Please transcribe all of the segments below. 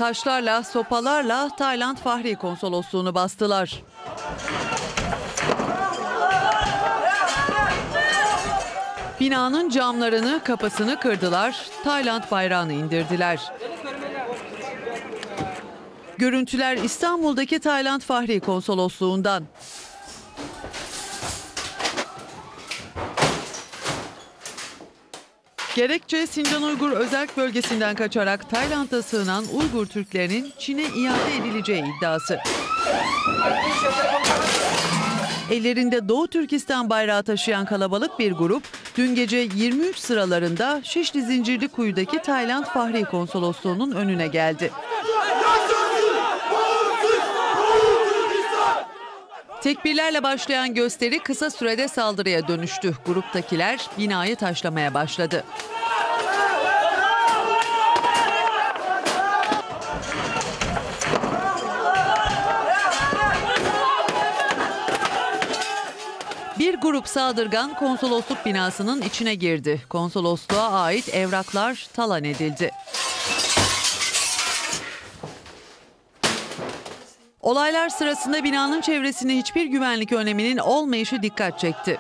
Taşlarla, sopalarla Tayland Fahri Konsolosluğunu bastılar. Binanın camlarını, kapısını kırdılar, Tayland bayrağını indirdiler. Görüntüler İstanbul'daki Tayland Fahri Konsolosluğundan. Gerekçe Sincan Uygur Özerk Bölgesi'nden kaçarak Tayland'a sığınan Uygur Türklerinin Çin'e iade edileceği iddiası. Ellerinde Doğu Türkistan bayrağı taşıyan kalabalık bir grup dün gece 23 sıralarında Şişli Zincirlikuyu'daki Tayland Fahri Konsolosluğu'nun önüne geldi. Tekbirlerle başlayan gösteri kısa sürede saldırıya dönüştü. Gruptakiler binayı taşlamaya başladı. Bir grup saldırgan konsolosluk binasının içine girdi. Konsolosluğa ait evraklar talan edildi. Olaylar sırasında binanın çevresinde hiçbir güvenlik önleminin olmayışı dikkat çekti.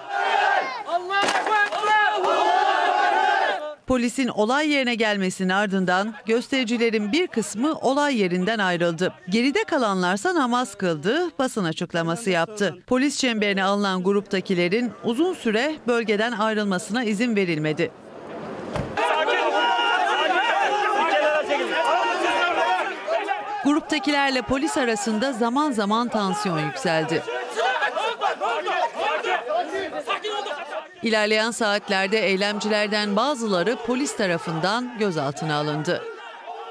Polisin olay yerine gelmesinin ardından göstericilerin bir kısmı olay yerinden ayrıldı. Geride kalanlarsa namaz kıldı, basın açıklaması yaptı. Polis çemberine alınan gruptakilerin uzun süre bölgeden ayrılmasına izin verilmedi. Gruptakilerle polis arasında zaman zaman tansiyon yükseldi. İlerleyen saatlerde eylemcilerden bazıları polis tarafından gözaltına alındı.